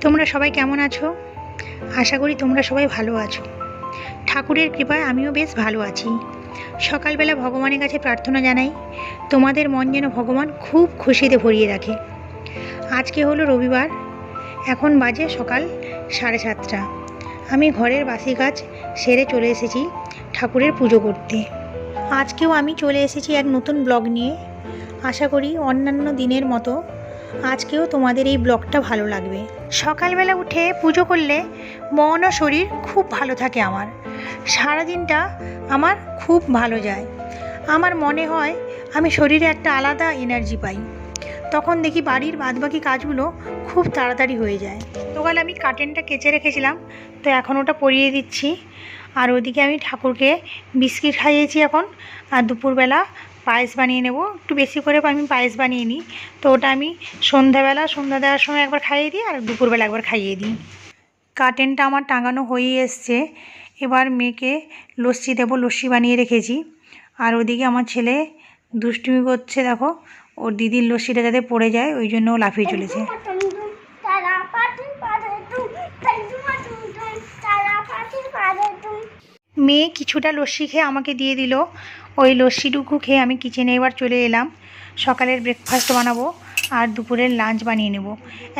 তোমরা সবাই কেমন আছো? আশা করি তোমরা সবাই ভালো আছো। ঠাকুরের কৃপায় আমিও বেশ ভালো আছি। সকালবেলা ভগবানের কাছে প্রার্থনা জানাই তোমাদের মন যেন ভগবান খুব খুশিতে ভরিয়ে রাখে। আজকে হলো রবিবার, এখন বাজে সকাল 7:30। আমি ঘরের বাসি কাজ সেরে চলে এসেছি ঠাকুরের পুজো করতে। আজকেও আমি চলে এসেছি এক নতুন ব্লগ নিয়ে। আশা করি অন্যান্য দিনের মতো আজকেও তোমাদের এই ব্লগটা ভালো লাগবে। সকালবেলা উঠে পুজো করলে মন ও শরীর খুব ভালো থাকে। আমার সারাদিনটা আমার খুব ভালো যায়। আমার মনে হয় আমি শরীরে একটা আলাদা এনার্জি পাই। তখন দেখি বাড়ির বাদবাকি কাজগুলো খুব তাড়াতাড়ি হয়ে যায়। সকাল আমি কার্টেনটা কেচে রেখেছিলাম, তো এখন ওটা পরিয়ে দিচ্ছি। আর ওদিকে আমি ঠাকুরকে বিস্কিট খাইয়েছি এখন। আর দুপুরবেলা পায়েস বানিয়ে নেব, একটু বেশি করে আমি পায়েস বানিয়ে নিই। তো ওটা আমি সন্ধ্যা দেওয়ার সময় একবার খাইয়ে দিই আর দুপুরবেলা একবার খাইয়ে দিই। কার্টেনটা আমার টাঙানো হয়েই এসছে। এবার মেয়েকে লস্যি দেবো, লস্যি বানিয়ে রেখেছি। আর ওদিকে আমার ছেলে দুষ্টুমি করছে, দেখো ওর দিদির লস্যিটা যাতে পড়ে যায় ওই জন্য ও লাফিয়ে চলেছে। মেয়ে কিছুটা লস্যি খেয়ে আমাকে দিয়ে দিল। ওই লস্যিটুকু খেয়ে আমি কিচেনে এবার চলে এলাম। সকালের ব্রেকফাস্ট বানাবো আর দুপুরের লাঞ্চ বানিয়ে নেব।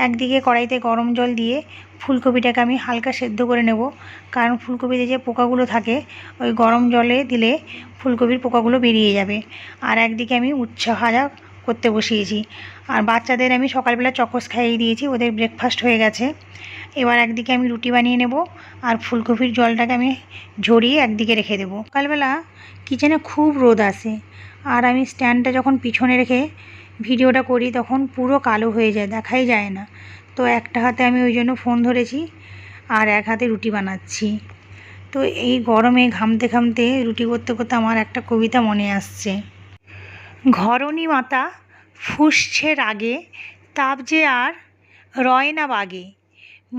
একদিকে কড়াইতে গরম জল দিয়ে ফুলকপিটাকে আমি হালকা সেদ্ধ করে নেব, কারণ ফুলকপিতে যে পোকাগুলো থাকে ওই গরম জলে দিলে ফুলকপির পোকাগুলো বেরিয়ে যাবে। আর একদিকে আমি উচ্ছে ভাজা করতে বসিয়েছি। আর বাচ্চাদের আমি সকালবেলা চকোস খাইয়ে দিয়েছি, ওদের ব্রেকফাস্ট হয়ে গেছে। এবার একদিকে আমি রুটি বানিয়ে নেব আর ফুলকপির জলটাকে আমি ঝরিয়ে একদিকে রেখে দেবো। সকালবেলা কিচেনে খুব রোদ আসে, আর আমি স্ট্যান্ডটা যখন পিছনে রেখে ভিডিওটা করি তখন পুরো কালো হয়ে যায়, দেখাই যায় না। তো একটা হাতে আমি ওই জন্য ফোন ধরেছি আর এক হাতে রুটি বানাচ্ছি। তো এই গরমে ঘামতে ঘামতে রুটি করতে করতে আমার একটা কবিতা মনে আসছে। ঘরণী মাতা ফুঁসছে রাগে, তাপ যে আর রয় না বাগে।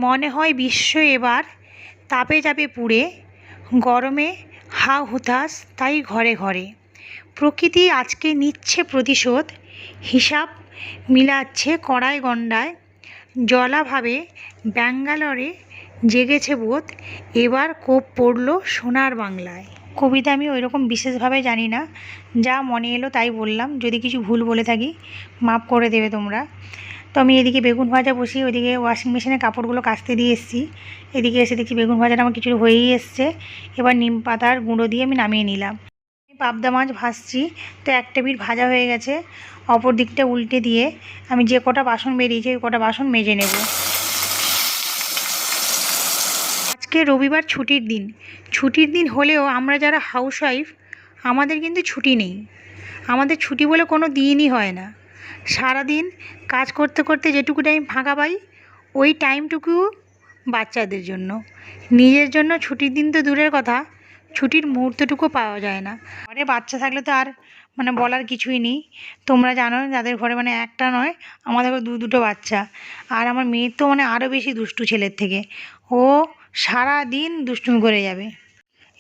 মনে হয় বিশ্ব এবার তাপে যাবে পুড়ে, গরমে হা হুতাশ তাই ঘরে ঘরে। প্রকৃতি আজকে নিচ্ছে প্রতিশোধ, হিসাব মিলাচ্ছে কড়ায় গণ্ডায়। জলাভাবে ব্যাঙ্গালোরে জেগেছে বোধ, এবার কোপ পড়ল সোনার বাংলায়। কবিতা আমি ওইরকম বিশেষভাবে জানি না, যা মনে এলো তাই বললাম। যদি কিছু ভুল বলে থাকি মাফ করে দেবে তোমরা। তো আমি এদিকে বেগুন ভাজা বসিয়ে ওইদিকে ওয়াশিং মেশিনে কাপড়গুলো কাচতে দিয়ে এসেছি। এদিকে এসে দেখছি বেগুন ভাজাটা আমার কিছু হয়েই এসছে। এবার নিম পাতার গুঁড়ো দিয়ে আমি নামিয়ে নিলাম। পাবদা মাছ ভাজছি, তো একটা পিঠ ভাজা হয়ে গেছে। অপর দিকটা উল্টে দিয়ে আমি যে কটা বাসন বেরিয়েছে ওই কটা বাসন মেজে নেব। আজকে রবিবার ছুটির দিন। ছুটির দিন হলেও আমরা যারা হাউসওয়াইফ আমাদের কিন্তু ছুটি নেই। আমাদের ছুটি বলে কোনো দিনই হয় না। সারাদিন কাজ করতে করতে যেটুকু টাইম ফাঁকা পাই ওই টাইমটুকু বাচ্চাদের জন্য। নিজের জন্য ছুটির দিন তো দূরের কথা, ছুটির মুহূর্তটুকু পাওয়া যায় না। ঘরে বাচ্চা থাকলে তো আর বলার কিছুই নেই। তোমরা জানো যাদের ঘরে একটা নয়, আমাদের ঘরে দুটো বাচ্চা। আর আমার মেয়ের তো আরও বেশি দুষ্টু ছেলের থেকে। ও সারা দিন দুষ্টুমি করে যাবে।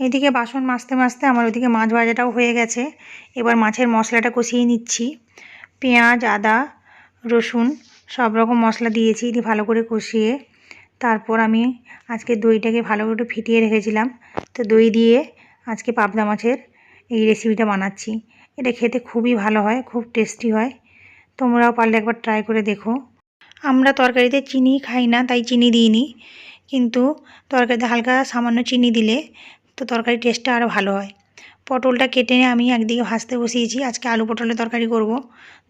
এদিকে বাসন মাজতে মাজতে আমার ওদিকে মাছ ভাজাটাও হয়ে গেছে। এবার মাছের মশলাটা কষিয়ে নিচ্ছি। পেঁয়াজ, আদা, রসুন সব রকম মশলা দিয়েছি, দিয়ে ভালো করে কষিয়ে তারপর আমি আজকে দইটাকে ভালো করে ফিটিয়ে রেখেছিলাম। তো দই দিয়ে আজকে পাবদা মাছের এই রেসিপিটা বানাচ্ছি। এটা খেতে খুবই ভালো হয়, খুব টেস্টি হয়। তোমরাও পারলে একবার ট্রাই করে দেখো। আমরা তরকারিতে চিনি খাই না, তাই চিনি দিইনি, কিন্তু তরকারিতে হালকা সামান্য চিনি দিলে তো তরকারির টেস্টটা আরও ভালো হয়। পটলটা কেটে আমি একদিকে ভাজতে বসিয়েছি। আজকে আলু পটলের তরকারি করব।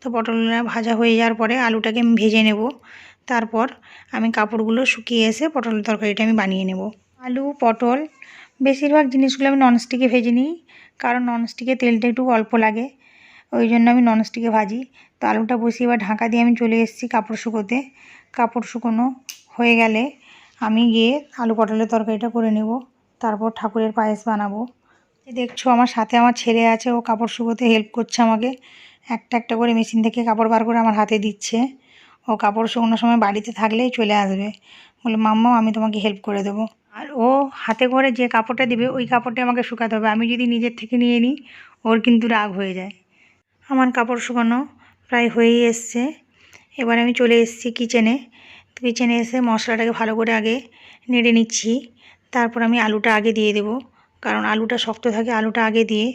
তো পটলটা ভাজা হয়ে যাওয়ার পরে আলুটাকে আমি ভেজে নেব। তারপর আমি কাপড়গুলো শুকিয়ে এসে পটলের তরকারিটা আমি বানিয়ে নেব। আলু, পটল বেশিরভাগ জিনিসগুলো আমি ননস্টিকে ভেজে নিই, কারণ ননস্টিকে তেলটা একটু অল্প লাগে, ওই জন্য আমি ননস্টিকে ভাজি। তো আলুটা বসিয়ে এবার ঢাকা দিয়ে আমি চলে এসেছি কাপড় শুকোতে। কাপড় শুকোনো হয়ে গেলে আমি গিয়ে আলু পটলের তরকারিটা করে নেব। তারপর ঠাকুরের পায়েস বানাবো। দেখছো আমার সাথে আমার ছেলে আছে, ও কাপড় শুকোতে হেল্প করছে আমাকে। একটা একটা করে মেশিন থেকে কাপড় বার করে আমার হাতে দিচ্ছে। ও কাপড় শুকোনোর সময় বাড়িতে থাকলেই চলে আসবে, বলে মাম্মা আমি তোমাকে হেল্প করে দেবো। আর ও হাতে করে যে কাপড়টা দেবে ওই কাপড়টা আমাকে শুকাতে হবে। আমি যদি নিজের থেকে নিয়ে নিই ওর কিন্তু রাগ হয়ে যায়। আমার কাপড় শুকানো প্রায় হয়েই এসছে। এবার আমি চলে এসেছি কিচেনে। কিচেনে এসে মশলাটাকে ভালো করে আগে নেড়ে নিচ্ছি। তারপর আমি আলুটা আগে দিয়ে দেব, কারণ আলুটা শক্ত থাকে। আলুটা আগে দিয়ে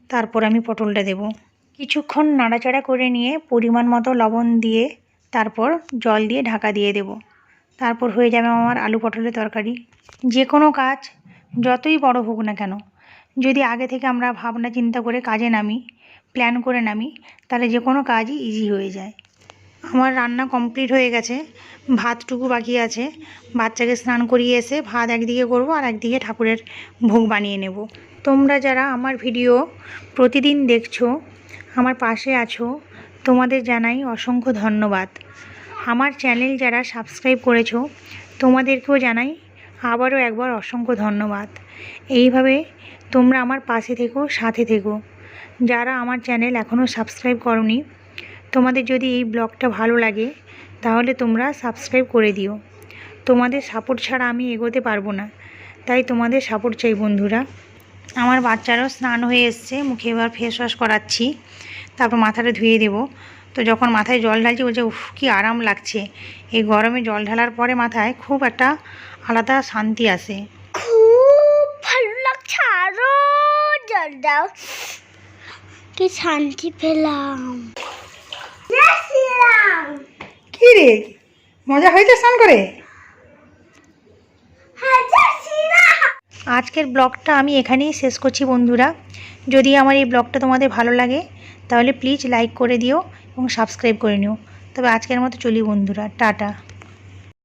তারপর আমি পটলটা দেব। কিছুক্ষণ নাড়াচাড়া করে নিয়ে পরিমাণ মতো লবণ দিয়ে তারপর জল দিয়ে ঢাকা দিয়ে দেব। তারপর হয়ে যাবে আমার আলু পটলের তরকারি। যে কোনো কাজ যতই বড় হোক না কেন, যদি আগে থেকে আমরা ভাবনা চিন্তা করে কাজে নামি, প্ল্যান করে নামি, তাহলে যে কোনো কাজই ইজি হয়ে যায়। আমার রান্না কমপ্লিট হয়ে গেছে, ভাতটুকু বাকি আছে। বাচ্চাকে স্নান করিয়ে এসে ভাত একদিকে করব আর একদিকে ঠাকুরের ভোগ বানিয়ে নেব। তোমরা যারা আমার ভিডিও প্রতিদিন দেখছো, আমার পাশে আছো, তোমাদের জানাই অসংখ্য ধন্যবাদ। আমার চ্যানেল যারা সাবস্ক্রাইব করেছো, তোমাদেরকেও জানাই আবারও একবার অসংখ্য ধন্যবাদ। এইভাবে তোমরা আমার পাশে থেকো, সাথে থেকো। যারা আমার চ্যানেল এখনও সাবস্ক্রাইব করোনি, তোমাদের যদি এই ব্লগটা ভালো লাগে তাহলে তোমরা সাবস্ক্রাইব করে দিও। তোমাদের সাপোর্ট ছাড়া আমি এগোতে পারবো না, তাই তোমাদের সাপোর্ট চাই বন্ধুরা। আমার বাচ্চারও স্নান হয়ে এসছে, মুখে এবার ফেস ওয়াশ করাচ্ছি, তারপর মাথাটা ধুয়ে দেবো। তো যখন মাথায় জল ঢালছি বলছে উফ কি আরাম লাগছে। এই গরমে জল ঢালার পরে মাথায় খুব একটা আলাদা শান্তি আসে, খুব ভালো লাগছে। আরো জল দাও, কি শান্তি পেলাম। কি রে মজা হয়েছে স্নান করে? আজকের ব্লগটা আমি এখানেই শেষ করছি বন্ধুরা। যদি আমার এই ব্লগটা তোমাদের ভালো লাগে তাহলে প্লিজ লাইক করে দিও এবং সাবস্ক্রাইব করে নিও। তবে আজকের মতো চলি বন্ধুরা, টাটা।